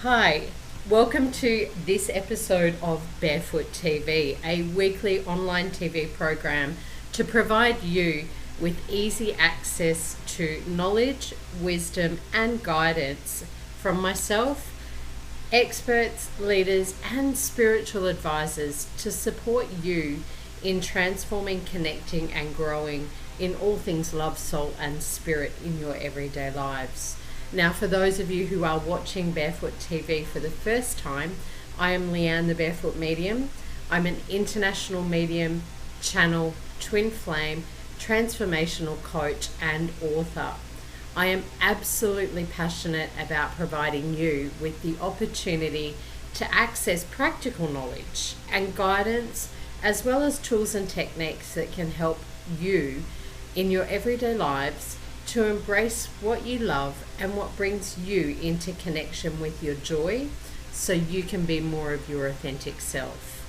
Hi, welcome to this episode of Barefoot TV, a weekly online TV program to provide you with easy access to knowledge, wisdom, and guidance from myself, experts, leaders, and spiritual advisors to support you in transforming, connecting, and growing in all things love, soul, and spirit in your everyday lives. Now, for those of you who are watching Barefoot TV for the first time, I am Leanne, the Barefoot Medium. I'm an international medium, channel, twin flame, transformational coach, and author. I am absolutely passionate about providing you with the opportunity to access practical knowledge and guidance, as well as tools and techniques that can help you in your everyday lives to embrace what you love and what brings you into connection with your joy so you can be more of your authentic self.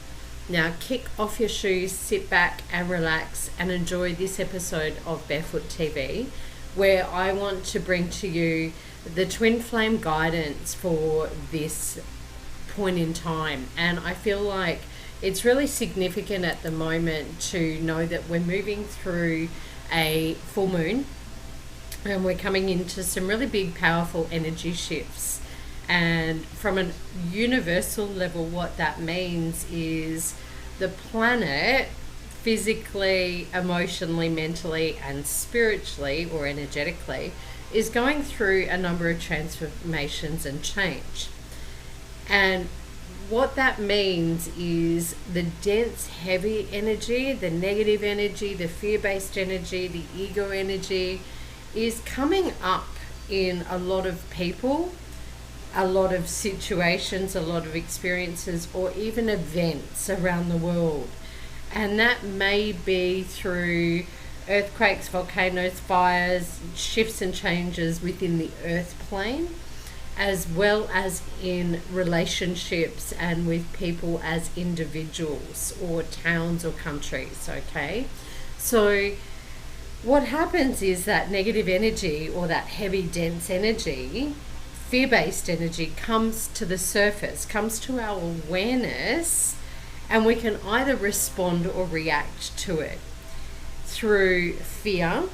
Now, kick off your shoes, sit back and relax and enjoy this episode of Barefoot TV, where I want to bring to you the twin flame guidance for this point in time. And I feel like it's really significant at the moment to know that we're moving through a full moon and we're coming into some really big, powerful energy shifts. And from a universal level, what that means is the planet physically, emotionally, mentally, and spiritually or energetically is going through a number of transformations and change. And what that means is the dense, heavy energy, the negative energy, the fear-based energy, the ego energy is coming up in a lot of people, a lot of situations, a lot of experiences, or even events around the world. And that may be through earthquakes, volcanoes, fires, shifts and changes within the earth plane, as well as in relationships and with people as individuals or towns or countries, okay? So what happens is that negative energy or that heavy, dense energy, fear-based energy, comes to the surface, comes to our awareness, and we can either respond or react to it through fear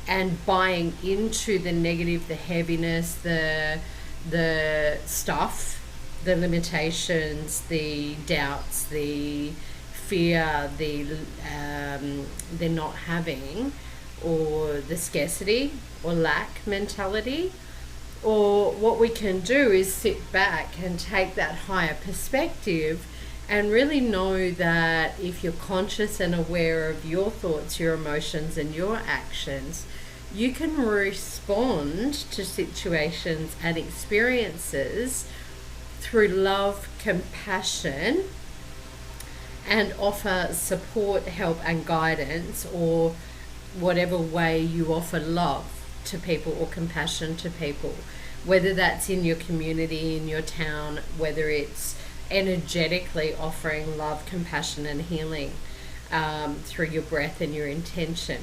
and buying into the negative, the heaviness, the stuff, the limitations, the doubts, the fear, the not having, or the scarcity or lack mentality. Or what we can do is sit back and take that higher perspective and really know that if you're conscious and aware of your thoughts, your emotions, and your actions, you can respond to situations and experiences through love, compassion, and offer support, help, and guidance, or whatever way you offer love to people or compassion to people, whether that's in your community, in your town, whether it's energetically offering love, compassion, and healing through your breath and your intention.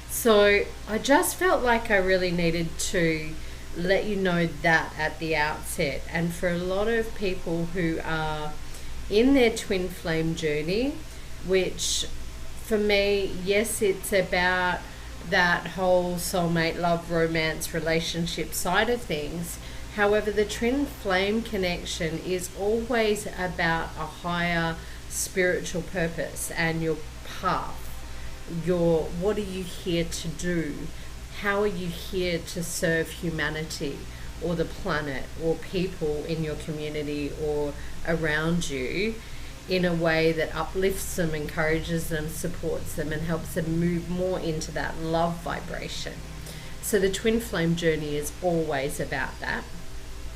So I just felt like I really needed to let you know that at the outset. And for a lot of people who are in their twin flame journey, which for me, yes, it's about that whole soulmate, love, romance, relationship side of things. However, the twin flame connection is always about a higher spiritual purpose and your path. What are you here to do? How are you here to serve humanity or the planet or people in your community or around you in a way that uplifts them, encourages them, supports them, and helps them move more into that love vibration? So the twin flame journey is always about that.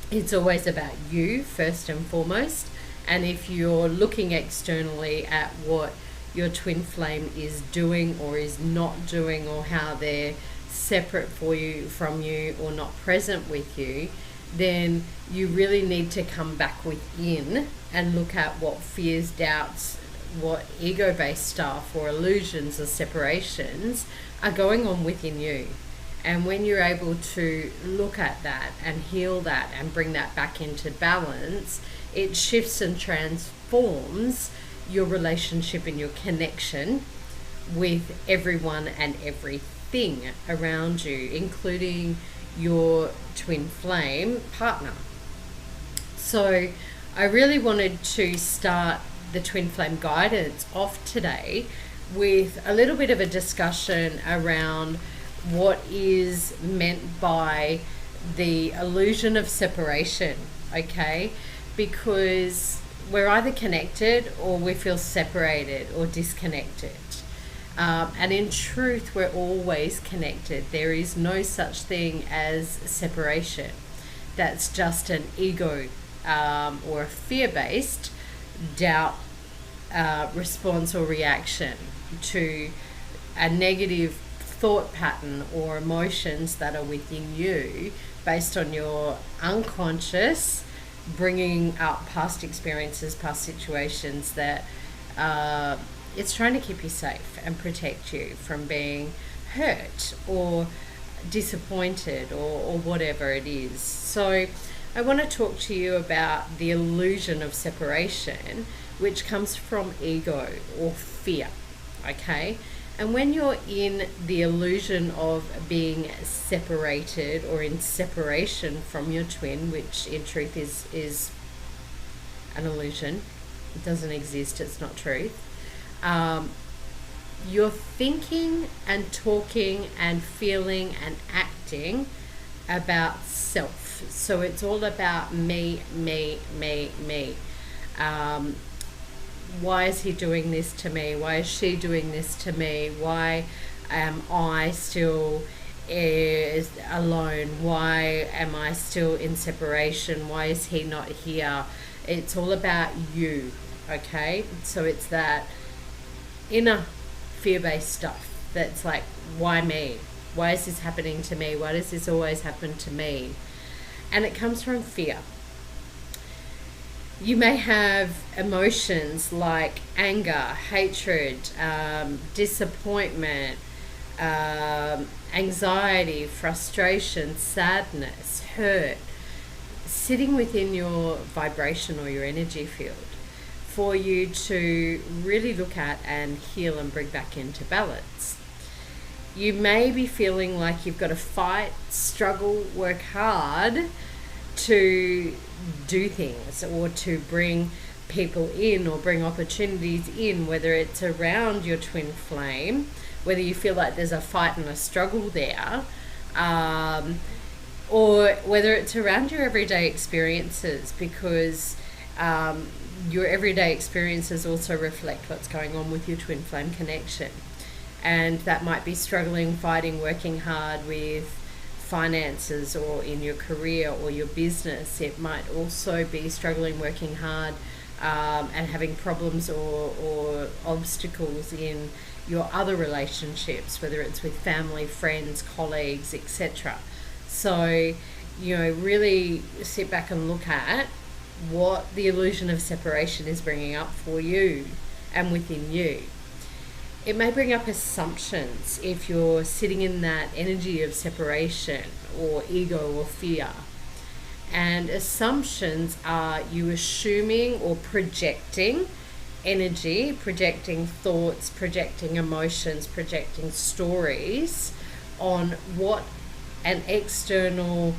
It's always about you first and foremost. And if you're looking externally at what your twin flame is doing or is not doing, or how they're separate from you or not present with you, then you really need to come back within and look at what fears, doubts, what ego-based stuff or illusions or separations are going on within you. And when you're able to look at that and heal that and bring that back into balance, it shifts and transforms your relationship and your connection with everyone and everything around you, including your twin flame partner. So I really wanted to start the twin flame guidance off today with a little bit of a discussion around what is meant by the illusion of separation, okay? Because we're either connected or we feel separated or disconnected. And in truth, we're always connected. There is no such thing as separation. That's just an ego or a fear-based doubt response or reaction to a negative thought pattern or emotions that are within you based on your unconscious, bringing up past experiences, past situations that it's trying to keep you safe and protect you from being hurt or disappointed or whatever it is. So I want to talk to you about the illusion of separation, which comes from ego or fear, okay? And when you're in the illusion of being separated or in separation from your twin, which in truth is an illusion, it doesn't exist, it's not truth, you're thinking and talking and feeling and acting about self. So it's all about me. Why is he doing this to me? Why is she doing this to me? Why am I still alone? Why am I still in separation? Why is he not here? It's all about you, okay? So it's that inner fear-based stuff that's like, why me? Why is this happening to me? Why does this always happen to me? And it comes from fear. You may have emotions like anger, hatred, disappointment, anxiety, frustration, sadness, hurt, sitting within your vibration or your energy field for you to really look at and heal and bring back into balance. You may be feeling like you've got to fight, struggle, work hard to do things or to bring people in or bring opportunities in, whether it's around your twin flame, whether you feel like there's a fight and a struggle there, or whether it's around your everyday experiences, because your everyday experiences also reflect what's going on with your twin flame connection. And that might be struggling, fighting, working hard with finances or in your career or your business. It might also be struggling, working hard, and having problems or obstacles in your other relationships, whether it's with family, friends, colleagues, etc. So, really sit back and look at what the illusion of separation is bringing up for you and within you. It may bring up assumptions if you're sitting in that energy of separation or ego or fear. And assumptions are you assuming or projecting energy, projecting thoughts, projecting emotions, projecting stories on what an external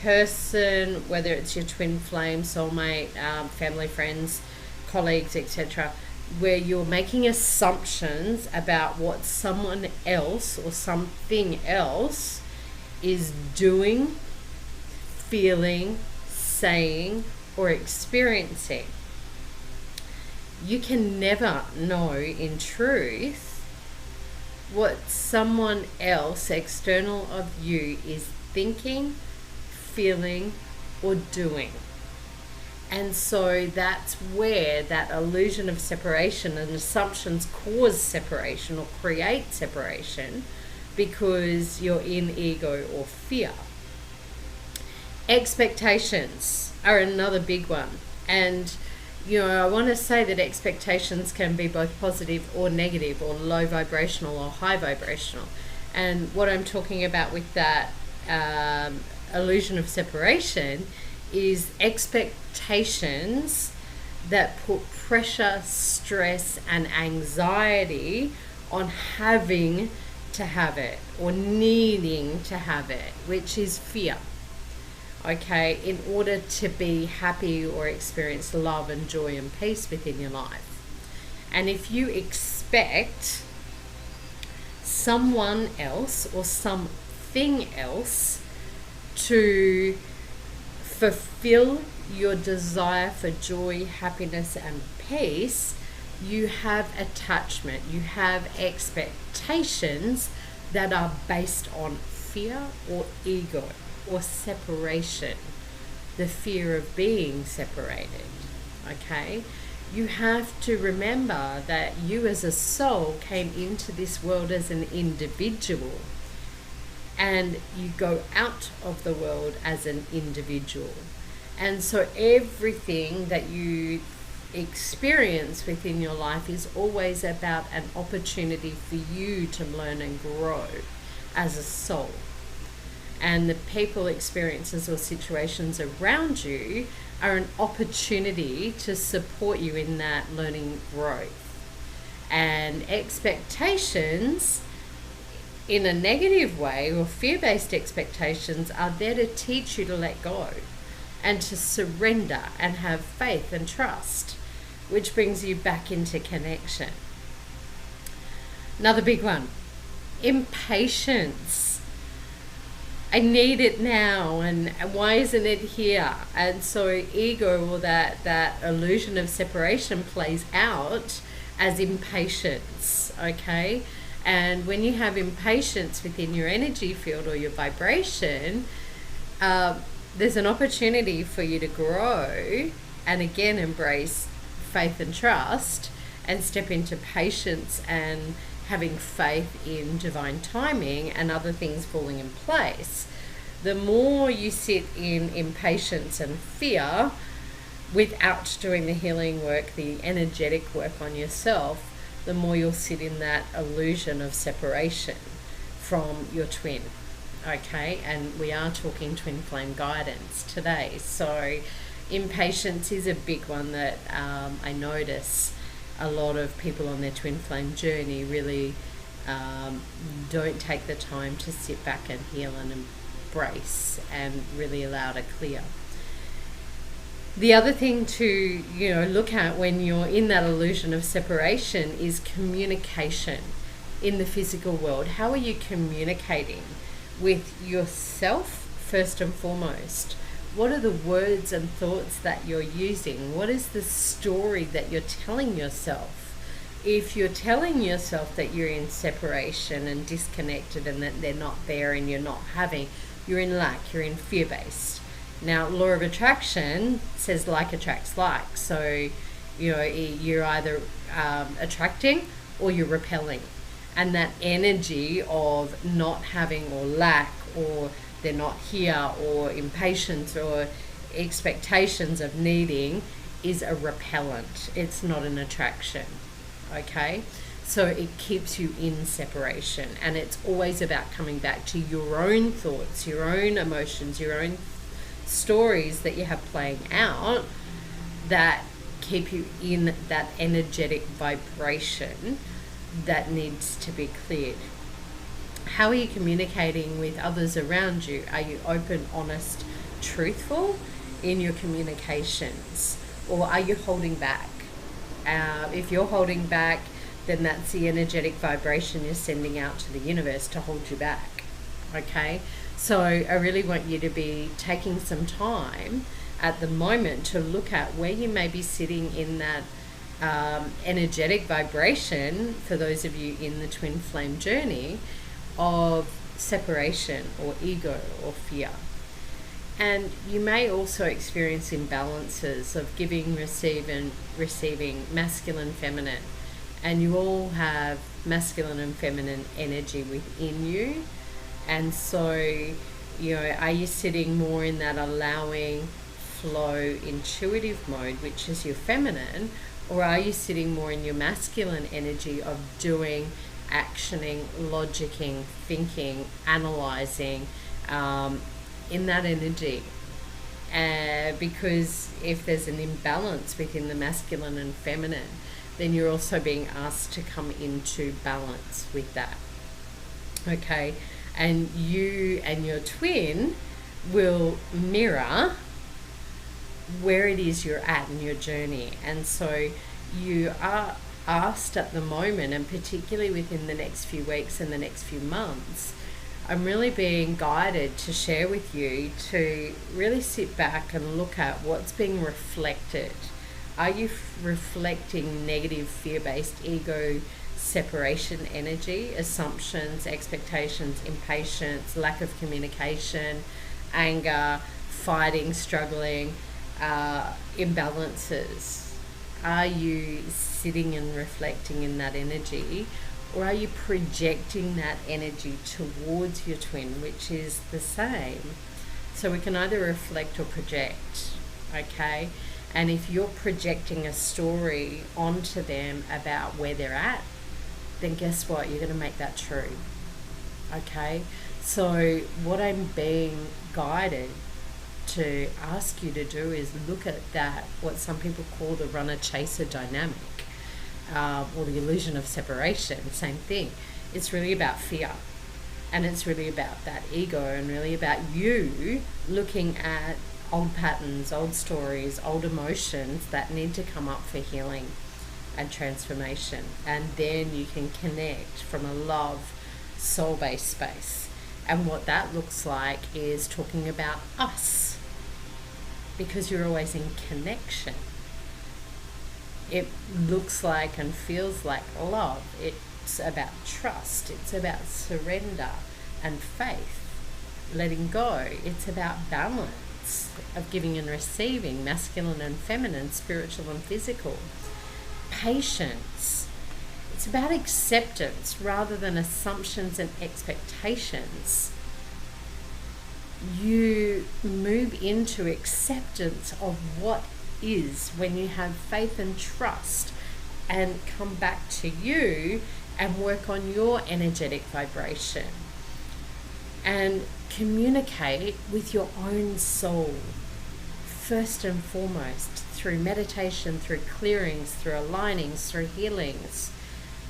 person, whether it's your twin flame, soulmate, family, friends, colleagues, etc., where you're making assumptions about what someone else or something else is doing, feeling, saying, or experiencing. You can never know in truth what someone else external of you is thinking, feeling, or doing. And so that's where that illusion of separation and assumptions cause separation or create separation, because you're in ego or fear. Expectations are another big one. And, I want to say that expectations can be both positive or negative, or low vibrational or high vibrational. And what I'm talking about with that illusion of separation is expectations that put pressure, stress, and anxiety on having to have it or needing to have it, which is fear. Okay, in order to be happy or experience love and joy and peace within your life. And if you expect someone else or something else to fulfill your desire for joy, happiness, and peace, you have attachment, you have expectations that are based on fear or ego or separation, the fear of being separated. Okay? You have to remember that you as a soul came into this world as an individual, and you go out of the world as an individual. And so everything that you experience within your life is always about an opportunity for you to learn and grow as a soul. And the people, experiences, or situations around you are an opportunity to support you in that learning growth. And expectations in a negative way, or fear-based expectations, are there to teach you to let go and to surrender and have faith and trust, which brings you back into connection. Another big one, impatience. I need it now, and why isn't it here? And so ego, or that illusion of separation, plays out as impatience, okay? And when you have impatience within your energy field or your vibration, there's an opportunity for you to grow and again embrace faith and trust and step into patience and having faith in divine timing and other things falling in place. The more you sit in impatience and fear without doing the healing work, the energetic work on yourself, the more you'll sit in that illusion of separation from your twin. Okay, and we are talking twin flame guidance today. So impatience is a big one that I notice a lot of people on their twin flame journey really don't take the time to sit back and heal and embrace and really allow to clear. The other thing to look at when you're in that illusion of separation is communication in the physical world. How are you communicating with yourself first and foremost? What are the words and thoughts that you're using? What is the story that you're telling yourself? If you're telling yourself that you're in separation and disconnected and that they're not there and you're not having, you're in lack, you're in fear-based. Now, law of attraction says like attracts like. So, you're either attracting or you're repelling. And that energy of not having or lack, or they're not here, or impatience or expectations of needing is a repellent. It's not an attraction. Okay? So it keeps you in separation. And it's always about coming back to your own thoughts, your own emotions, your own stories that you have playing out that keep you in that energetic vibration that needs to be cleared. How are you communicating with others around you? Are you open, honest, truthful in your communications, or are you holding back? If you're holding back, then that's the energetic vibration you're sending out to the universe to hold you back. Okay? So I really want you to be taking some time at the moment to look at where you may be sitting in that energetic vibration, for those of you in the twin flame journey, of separation or ego or fear. And you may also experience imbalances of giving, receiving, masculine, feminine. And you all have masculine and feminine energy within you. And so, are you sitting more in that allowing, flow, intuitive mode, which is your feminine, or are you sitting more in your masculine energy of doing, actioning, logicking, thinking, analyzing, in that energy. Because if there's an imbalance within the masculine and feminine, then you're also being asked to come into balance with that. Okay, and you and your twin will mirror where it is you're at in your journey. And so you are asked at the moment, and particularly within the next few weeks and the next few months, I'm really being guided to share with you to really sit back and look at what's being reflected. Are you reflecting negative, fear-based, ego, separation energy, assumptions, expectations, impatience, lack of communication, anger, fighting, struggling, imbalances? Are you sitting and reflecting in that energy, or are you projecting that energy towards your twin, which is the same? So we can either reflect or project, okay? And if you're projecting a story onto them about where they're at, then guess what? You're going to make that true, okay? So what I'm being guided to ask you to do is look at that, what some people call the runner-chaser dynamic, or the illusion of separation. Same thing. It's really about fear, and it's really about that ego, and really about you looking at old patterns, old stories, old emotions that need to come up for healing and transformation. And then you can connect from a love, soul-based space. And what that looks like is talking about us, because you're always in connection. It looks like and feels like love. It's about trust. It's about surrender and faith, letting go. It's about balance of giving and receiving, masculine and feminine, spiritual and physical. Patience. It's about acceptance rather than assumptions and expectations. You move into acceptance of what is when you have faith and trust, and come back to you and work on your energetic vibration and communicate with your own soul first and foremost, through meditation, through clearings, through alignings, through healings,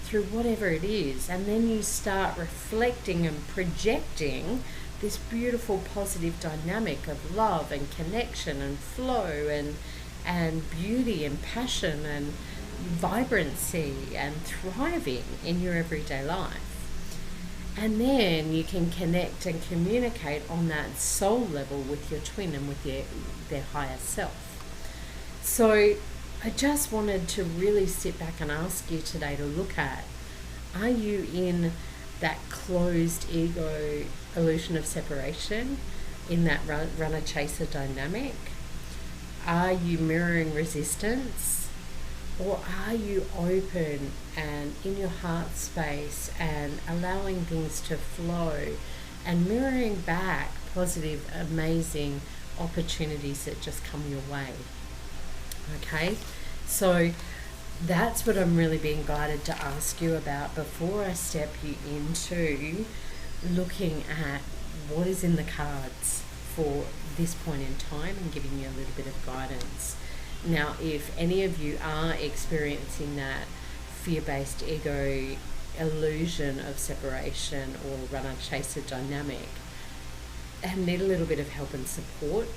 through whatever it is. And then you start reflecting and projecting this beautiful positive dynamic of love and connection and flow and beauty and passion and vibrancy and thriving in your everyday life. And then you can connect and communicate on that soul level with your twin and with their higher self. So I just wanted to really sit back and ask you today to look at, are you in that closed ego illusion of separation, in that runner-chaser dynamic? Are you mirroring resistance? Or are you open and in your heart space and allowing things to flow and mirroring back positive, amazing opportunities that just come your way? Okay, so that's what I'm really being guided to ask you about before I step you into looking at what is in the cards for this point in time and giving you a little bit of guidance. Now, if any of you are experiencing that fear-based ego illusion of separation or runner-chaser dynamic and need a little bit of help and support,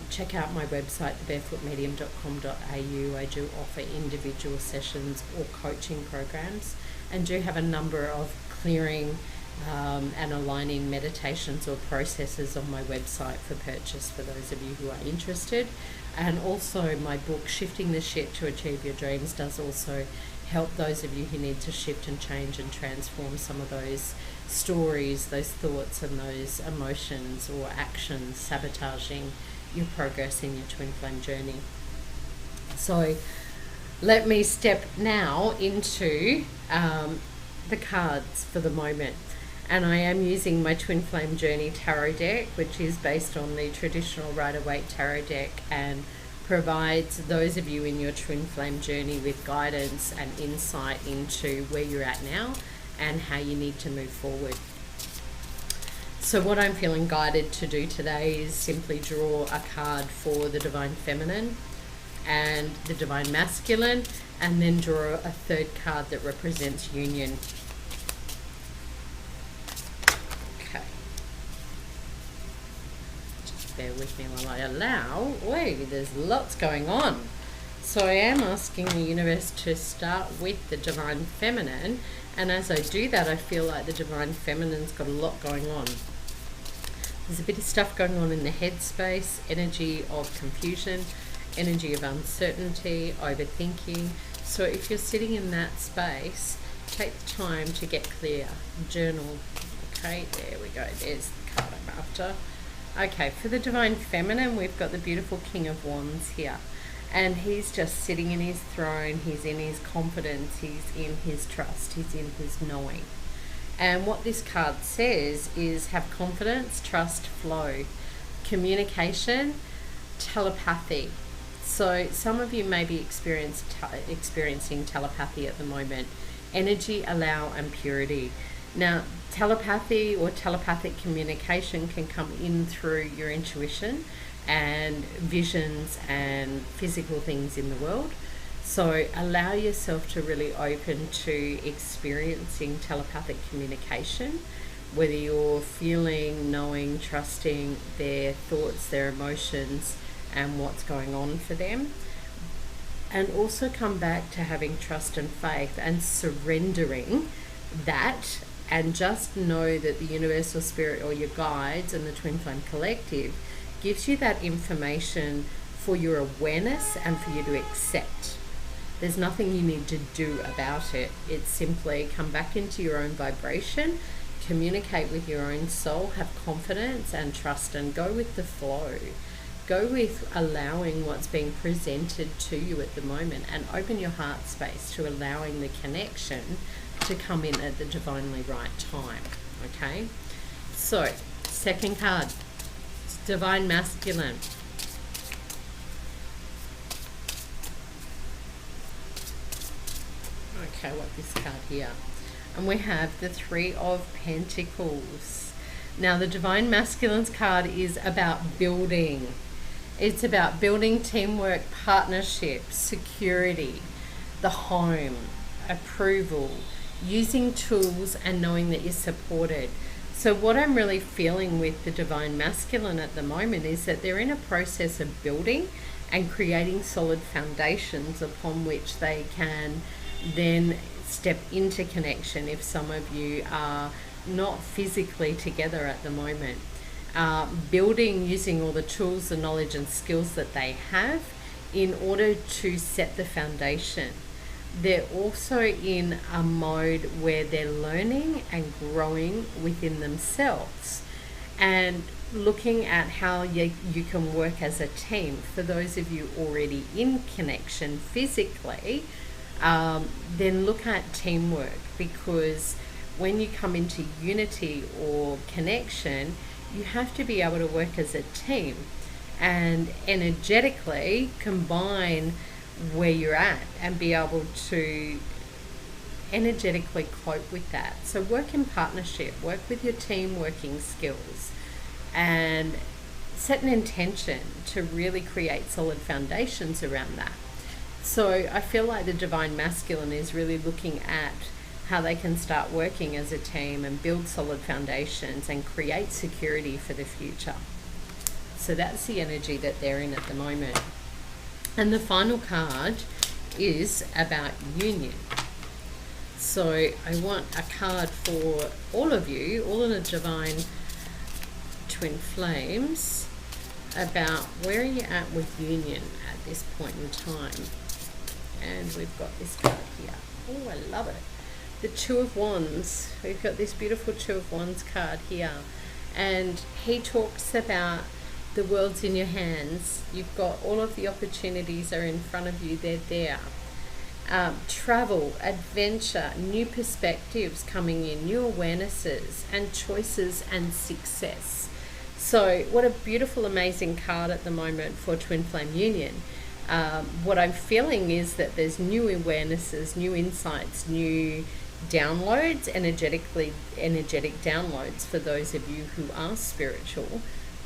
check out my website, barefootmedium.com.au. I do offer individual sessions or coaching programs, and do have a number of clearing and aligning meditations or processes on my website for purchase for those of you who are interested. And also my book, Shifting the Shit to Achieve Your Dreams, does also help those of you who need to shift and change and transform some of those stories, those thoughts and those emotions or actions sabotaging your progress in your twin flame journey. So let me step now into the cards for the moment. And I am using my Twin Flame Journey Tarot deck, which is based on the traditional Rider-Waite Tarot deck and provides those of you in your Twin Flame journey with guidance and insight into where you're at now and how you need to move forward. So what I'm feeling guided to do today is simply draw a card for the Divine Feminine and the Divine Masculine, and then draw a third card that represents union. Okay. Just bear with me while I allow. Wait, there's lots going on. So I am asking the universe to start with the Divine Feminine, and as I do that, I feel like the Divine Feminine's got a lot going on. There's a bit of stuff going on in the head space, energy of confusion, energy of uncertainty, overthinking. So if you're sitting in that space, take the time to get clear. Journal. Okay, there we go. There's the card I'm after. Okay, for the Divine Feminine, we've got the beautiful King of Wands here. And he's just sitting in his throne, he's in his confidence, he's in his trust, he's in his knowing. And what this card says is have confidence, trust, flow, communication, telepathy. So some of you may be experiencing telepathy at the moment. Energy, allow, and purity. Now, telepathy or telepathic communication can come in through your intuition and visions and physical things in the world. So allow yourself to really open to experiencing telepathic communication, whether you're feeling, knowing, trusting their thoughts, their emotions, and what's going on for them. And also come back to having trust and faith and surrendering that, and just know that the universal spirit or your guides and the Twin Flame Collective gives you that information for your awareness and for you to accept. There's nothing you need to do about it. It's simply come back into your own vibration, communicate with your own soul, have confidence and trust, and go with the flow. Go with allowing what's being presented to you at the moment, and open your heart space to allowing the connection to come in at the divinely right time. Okay? So, second card. Divine Masculine. Okay, what this card here? And we have the Three of Pentacles. Now, the Divine Masculine's card is about building. It's about building teamwork, partnership, security, the home, approval, using tools, and knowing that you're supported. So what I'm really feeling with the Divine Masculine at the moment is that they're in a process of building and creating solid foundations upon which they can then step into connection if some of you are not physically together at the moment. Building using all the tools, the knowledge and skills that they have in order to set the foundation. They're also in a mode where they're learning and growing within themselves and looking at how you can work as a team. For those of you already in connection physically, then look at teamwork, because when you come into unity or connection, you have to be able to work as a team and energetically combine where you're at and be able to energetically cope with that. So work in partnership, work with your team working skills, and set an intention to really create solid foundations around that. So I feel like the Divine Masculine is really looking at how they can start working as a team and build solid foundations and create security for the future. So that's the energy that they're in at the moment. And the final card is about union. So I want a card for all of you, all of the Divine Twin Flames, about where are you at with union at this point in time. And we've got this card here. Oh, I love it. The Two of Wands. We've got this beautiful Two of Wands card here. And he talks about the world's in your hands. You've got all of the opportunities are in front of you. They're there. Travel, adventure, new perspectives coming in, new awarenesses and choices and success. So what a beautiful, amazing card at the moment for Twin Flame Union. What I'm feeling is that there's new awarenesses, new insights, new downloads, energetic downloads for those of you who are spiritual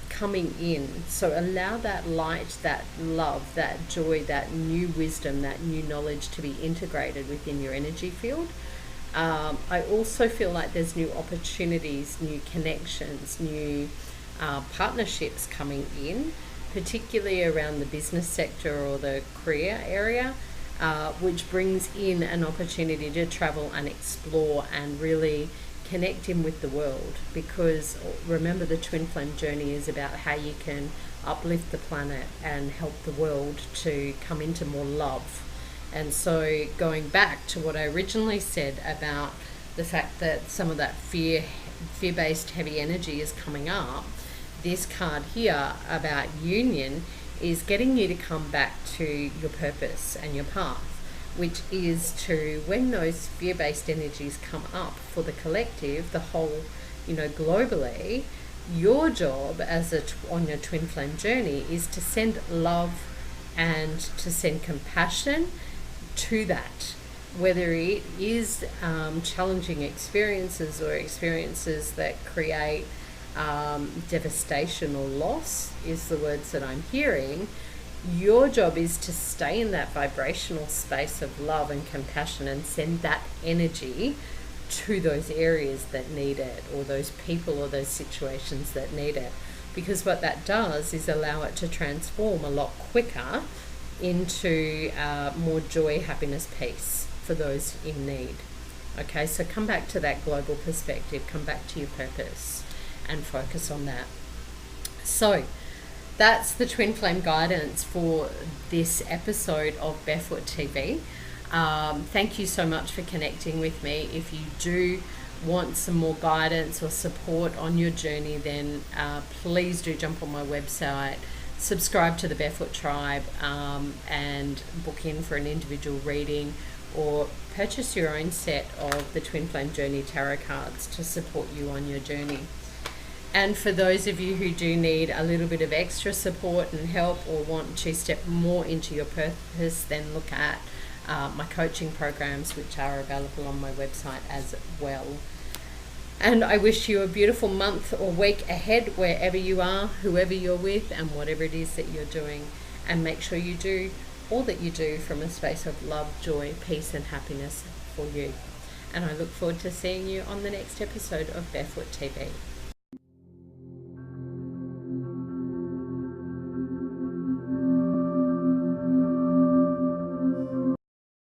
coming in. So allow that light, that love, that joy, that new wisdom, that new knowledge to be integrated within your energy field. I also feel like there's new opportunities, new connections, new partnerships coming in, particularly around the business sector or the career area, which brings in an opportunity to travel and explore and really connect in with the world. Because remember, the twin flame journey is about how you can uplift the planet and help the world to come into more love. And so going back to what I originally said about the fact that some of that fear-based heavy energy is coming up, this card here about union is getting you to come back to your purpose and your path, which is to, when those fear-based energies come up for the collective, the whole, globally, your job on your twin flame journey is to send love and to send compassion to that, whether it is challenging experiences or experiences that create devastation or loss is the words that I'm hearing. Your job is to stay in that vibrational space of love and compassion and send that energy to those areas that need it, or those people or those situations that need it, because what that does is allow it to transform a lot quicker into more joy, happiness, peace for those in need. Okay, so come back to that global perspective, come back to your purpose and focus on that. So that's the twin flame guidance for this episode of Barefoot TV. Thank you so much for connecting with me. If you do want some more guidance or support on your journey, then please do jump on my website, subscribe to the Barefoot Tribe, and book in for an individual reading, or purchase your own set of the Twin Flame Journey Tarot cards to support you on your journey. And for those of you who do need a little bit of extra support and help, or want to step more into your purpose, then look at my coaching programs, which are available on my website as well. And I wish you a beautiful month or week ahead, wherever you are, whoever you're with, and whatever it is that you're doing. And make sure you do all that you do from a space of love, joy, peace, and happiness for you. And I look forward to seeing you on the next episode of Barefoot TV.